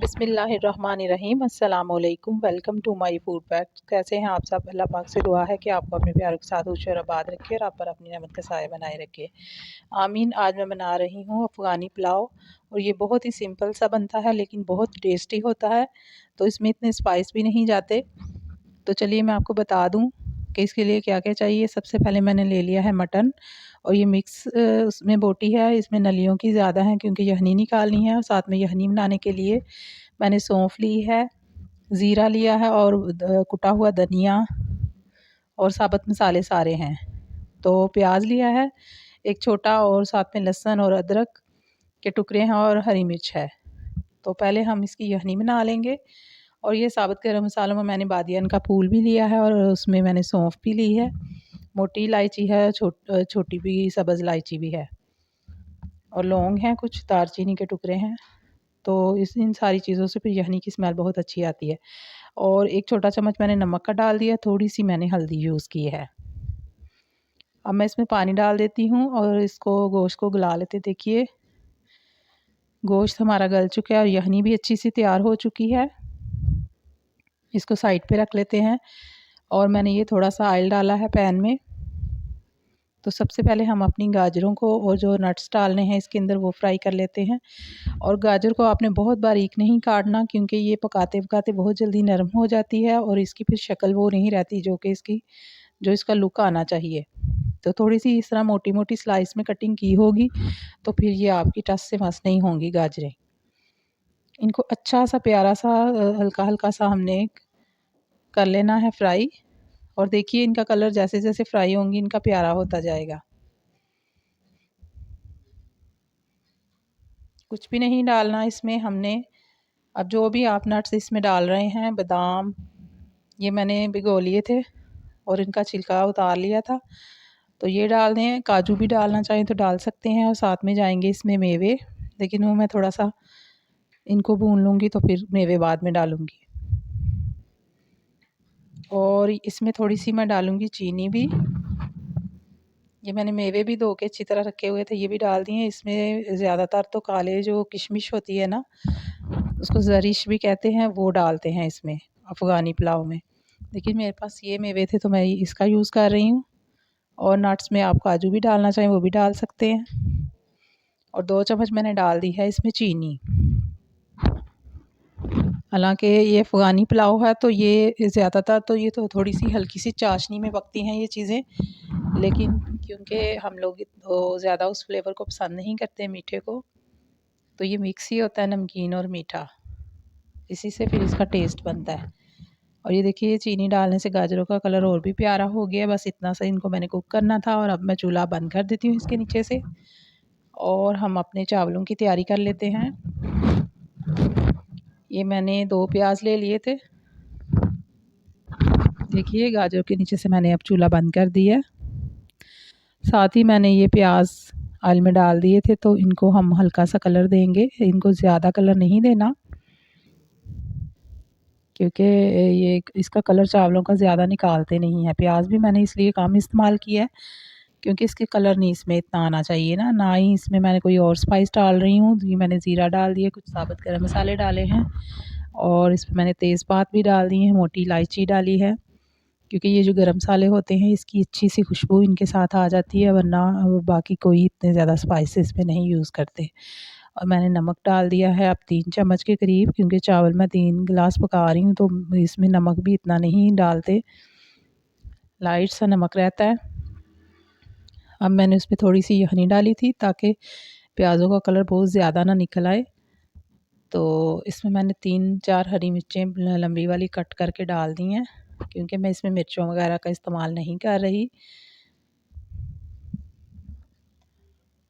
बिस्मिल्लाहिर्रहमानिर्रहीम अस्सलाम वालेकुम। Welcome to my food pack. कैसे हैं आप सब? अल्लाह पाक से दुआ है कि आपको अपने प्यारों के साथ खुश और आबाद रखे और आप पर अपनी रहमत का साया बनाए रखे, आमीन। आज मैं बना रही हूँ अफ़गानी पुलाव और ये बहुत ही सिंपल सा बनता है लेकिन बहुत टेस्टी होता है। तो इसमें इतने स्पाइस भी नहीं जाते। तो चलिए मैं आपको बता दूँ कि इसके लिए क्या क्या चाहिए। सबसे पहले मैंने ले लिया है मटन और ये मिक्स उसमें बोटी है। इसमें नलियों की ज़्यादा है क्योंकि यखनी निकालनी है और साथ में यखनी बनाने के लिए मैंने सौंफ ली है, ज़ीरा लिया है और कुटा हुआ धनिया और साबुत मसाले सारे हैं। तो प्याज लिया है एक छोटा और साथ में लहसुन और अदरक के टुकड़े हैं और हरी मिर्च है। तो पहले हम इसकी यखनी बना लेंगे। और ये साबुत गरम मसालों में मैंने बादियन का फूल भी लिया है और उसमें मैंने सौंफ भी ली है, मोटी इलायची है, छोटी भी सब्ज़ इलायची भी है और लौंग हैं, कुछ दालचीनी के टुकड़े हैं। तो इन सारी चीज़ों से फिर यखनी की स्मेल बहुत अच्छी आती है। और एक छोटा चम्मच मैंने नमक का डाल दिया, थोड़ी सी मैंने हल्दी यूज़ की है। अब मैं इसमें पानी डाल देती हूँ और इसको गोश्त को गला लेते। देखिए गोश्त हमारा गल चुका है और यखनी भी अच्छी सी तैयार हो चुकी है। इसको साइड पे रख लेते हैं और मैंने ये थोड़ा सा ऑयल डाला है पैन में। तो सबसे पहले हम अपनी गाजरों को और जो नट्स डालने हैं इसके अंदर वो फ्राई कर लेते हैं। और गाजर को आपने बहुत बारीक नहीं काटना क्योंकि ये पकाते पकाते बहुत जल्दी नरम हो जाती है और इसकी फिर शक्ल वो नहीं रहती जो इसका लुक आना चाहिए। तो थोड़ी सी इस तरह मोटी मोटी स्लाइस में कटिंग की होगी तो फिर ये आपकी टस से मस नहीं होंगी गाजरें। इनको अच्छा सा प्यारा सा हल्का हल्का सा हमने कर लेना है फ्राई। और देखिए इनका कलर जैसे जैसे फ्राई होंगी इनका प्यारा होता जाएगा। कुछ भी नहीं डालना इसमें हमने। अब जो भी आप नट्स इसमें डाल रहे हैं, बादाम ये मैंने भिगो लिए थे और इनका छिलका उतार लिया था, तो ये डाल दें। काजू भी डालना चाहें तो डाल सकते हैं और साथ में जाएंगे इसमें मेवे, लेकिन वो मैं थोड़ा सा इनको भून लूँगी तो फिर मेवे बाद में डालूँगी। और इसमें थोड़ी सी मैं डालूँगी चीनी भी। ये मैंने मेवे भी धो के अच्छी तरह रखे हुए थे, ये भी डाल दिए। इसमें ज़्यादातर तो काले जो किशमिश होती है ना, उसको ज़रिश भी कहते हैं, वो डालते हैं इसमें अफ़गानी पुलाव में। लेकिन मेरे पास ये मेवे थे तो मैं इसका यूज़ कर रही हूँ। और नट्स में आप काजू भी डालना चाहें वो भी डाल सकते हैं। और 2 चम्मच मैंने डाल दी है इसमें चीनी। हालांकि ये अफ़गानी पुलाव है तो ये ज़्यादातर तो ये तो थोड़ी सी हल्की सी चाशनी में पकती हैं ये चीज़ें, लेकिन क्योंकि हम लोग ज़्यादा उस फ्लेवर को पसंद नहीं करते मीठे को, तो ये मिक्स ही होता है नमकीन और मीठा, इसी से फिर इसका टेस्ट बनता है। और ये देखिए चीनी डालने से गाजरों का कलर और भी प्यारा हो गया। बस इतना सा इनको मैंने कुक करना था और अब मैं चूल्हा बंद कर देती हूँ इसके नीचे से और हम अपने चावलों की तैयारी कर लेते हैं। ये मैंने 2 प्याज ले लिए थे। देखिए गाजरों के नीचे से मैंने अब चूल्हा बंद कर दिया। साथ ही मैंने ये प्याज ऑयल में डाल दिए थे, तो इनको हम हल्का सा कलर देंगे, इनको ज़्यादा कलर नहीं देना क्योंकि ये इसका कलर चावलों का ज़्यादा निकालते नहीं है। प्याज भी मैंने इसलिए कम इस्तेमाल किया है क्योंकि इसके कलर नहीं इसमें इतना आना चाहिए ना ही इसमें मैं कोई और स्पाइस डाल रही हूँ। ये मैंने ज़ीरा डाल दिया, कुछ साबुत गरम मसाले डाले हैं और इसमें मैंने तेज़पात भी डाल दी है, मोटी इलायची डाली है क्योंकि ये जो गरम मसाले होते हैं इसकी अच्छी सी खुशबू इनके साथ आ जाती है, वरना बाकी कोई इतने ज़्यादा स्पाइसेस में नहीं यूज़ करते। और मैंने नमक डाल दिया है अब 3 चम्मच के करीब, क्योंकि चावल मैं 3 गिलास पका रही हूँ तो इसमें नमक भी इतना नहीं डालते, लाइट सा नमक रहता है। अब मैंने उसमें थोड़ी सी यखनी डाली थी ताकि प्याज़ों का कलर बहुत ज़्यादा ना निकल आए। तो इसमें मैंने 3-4 हरी मिर्चें लंबी वाली कट करके डाल दी हैं क्योंकि मैं इसमें मिर्चों वगैरह का इस्तेमाल नहीं कर रही।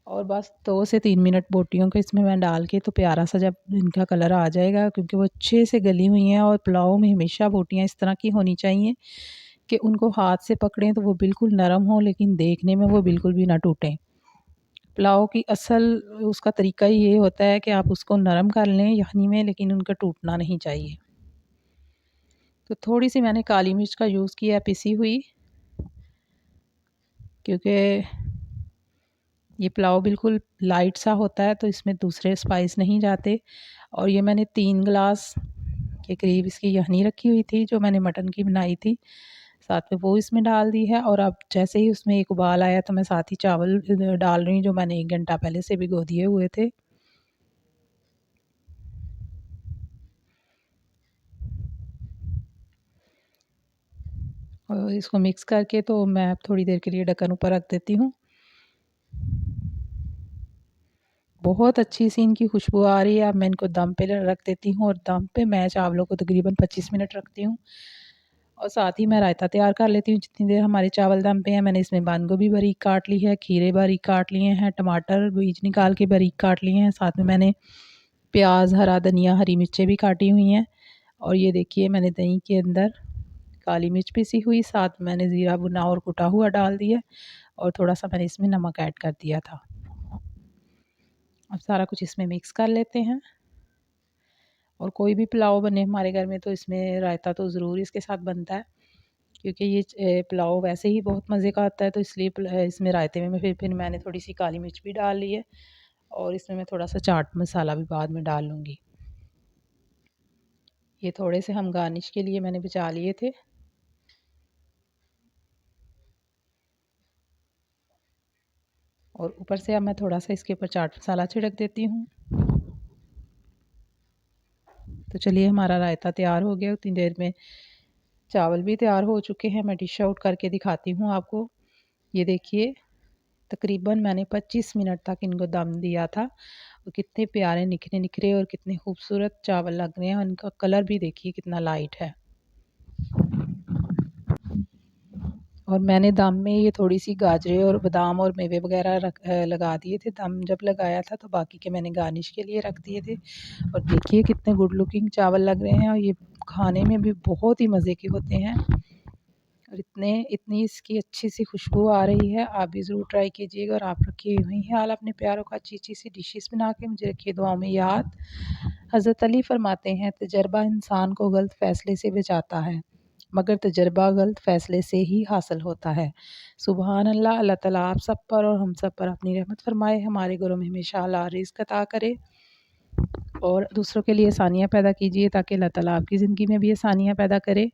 और बस 2 से 3 मिनट बोटियों को इसमें मैं डाल के तो प्यारा सा जब इनका कलर आ जाएगा, क्योंकि वो अच्छे से गली हुई हैं और पुलाव में हमेशा बोटियाँ इस तरह की होनी चाहिए कि उनको हाथ से पकड़ें तो वो बिल्कुल नरम हो लेकिन देखने में वो बिल्कुल भी ना टूटें। पुलाव की असल उसका तरीका ही ये होता है कि आप उसको नरम कर लें यखनी में, लेकिन उनका टूटना नहीं चाहिए। तो थोड़ी सी मैंने काली मिर्च का यूज़ किया पिसी हुई, क्योंकि ये पुलाव बिल्कुल लाइट सा होता है, तो इसमें दूसरे स्पाइस नहीं जाते। और ये मैंने 3 गिलास के करीब इसकी यखनी रखी हुई थी जो मैंने मटन की बनाई थी, साथ में वो इसमें डाल दी है। और अब जैसे ही उसमें एक उबाल आया तो मैं साथ ही चावल डाल रही हूँ जो मैंने 1 घंटा पहले से भिगो दिए हुए थे। और इसको मिक्स करके तो मैं थोड़ी देर के लिए ढक्कन ऊपर रख देती हूँ। बहुत अच्छी सी इनकी खुशबू आ रही है। अब मैं इनको दम पे रख देती हूँ और दम पे मैं चावलों को तकरीबन 25 मिनट रखती हूँ। और साथ ही मैं रायता तैयार कर लेती हूँ जितनी देर हमारे चावल दम पे हैं। मैंने इसमें बंद गोभी बारीक काट ली है, खीरे बारीक काट लिए हैं, टमाटर बीज निकाल के बारीक काट लिए हैं, साथ में मैंने प्याज, हरा धनिया, हरी मिर्चें भी काटी हुई हैं। और ये देखिए मैंने दही के अंदर काली मिर्च पीसी हुई, साथ में मैंने ज़ीरा भुना और कुटा हुआ डाल दिया और थोड़ा-सा मैंने इसमें नमक ऐड कर दिया था। अब सारा कुछ इसमें मिक्स कर लेते हैं। और कोई भी पुलाव बने हमारे घर में तो इसमें रायता तो ज़रूर इसके साथ बनता है, क्योंकि ये पुलाव वैसे ही बहुत मज़े का आता है, तो इसलिए इसमें रायते में फिर मैंने थोड़ी सी काली मिर्च भी डाल ली है और इसमें मैं थोड़ा सा चाट मसाला भी बाद में डाल लूँगी। ये थोड़े से हम गार्निश के लिए मैंने बचा लिए थे। और ऊपर से अब मैं थोड़ा सा इसके ऊपर चाट मसाला छिड़क देती हूँ। तो चलिए हमारा रायता तैयार हो गया। उतनी देर में चावल भी तैयार हो चुके हैं। मैं डिश आउट करके दिखाती हूँ आपको। ये देखिए तकरीबन मैंने 25 मिनट तक इनको दम दिया था और कितने प्यारे निखरे निखरे और कितने खूबसूरत चावल लग रहे हैं। और इनका कलर भी देखिए कितना लाइट है। और मैंने दम में ये थोड़ी सी गाजरें और बादाम और मेवे वगैरह लगा दिए थे। दम जब लगाया था तो बाकी के मैंने गार्निश के लिए रख दिए थे। और देखिए कितने गुड लुकिंग चावल लग रहे हैं और ये खाने में भी बहुत ही मज़े के होते हैं। और इतनी इसकी अच्छी सी खुशबू आ रही है। आप भी ज़रूर ट्राई कीजिएगा। और आप रखिए यूँ ही हाल अपने प्यारों का अच्छी अच्छी सी डिशेस बना के मुझे रखिए दुआओं में याद। हज़रत अली फरमाते हैं तजर्बा इंसान को गलत फ़ैसले से बचाता है, मगर तजर्बा गलत फ़ैसले से ही हासिल होता है। सुबहान अल्लाह। अल्लाह ताला आप सब पर और हम सब पर अपनी रहमत फरमाए, हमारे घरों में हमेशा हलाल रिज़्क़ अता करे और दूसरों के लिए आसानियाँ पैदा कीजिए ताकि अल्लाह ताला आपकी ज़िंदगी में भी आसानियाँ पैदा करे।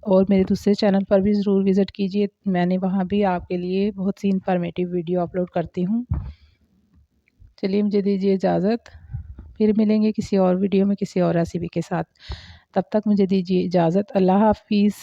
और मेरे दूसरे चैनल पर भी ज़रूर विज़िट कीजिए। मैंने वहाँ भी आपके लिए बहुत सी इन्फॉर्मेटिव वीडियो अपलोड करती हूँ। चलिए मुझे दीजिए इजाज़त। फिर मिलेंगे किसी और वीडियो में किसी और रेसिपी के साथ। तब तक मुझे दीजिए इजाज़त। अल्लाह हाफ़िज़।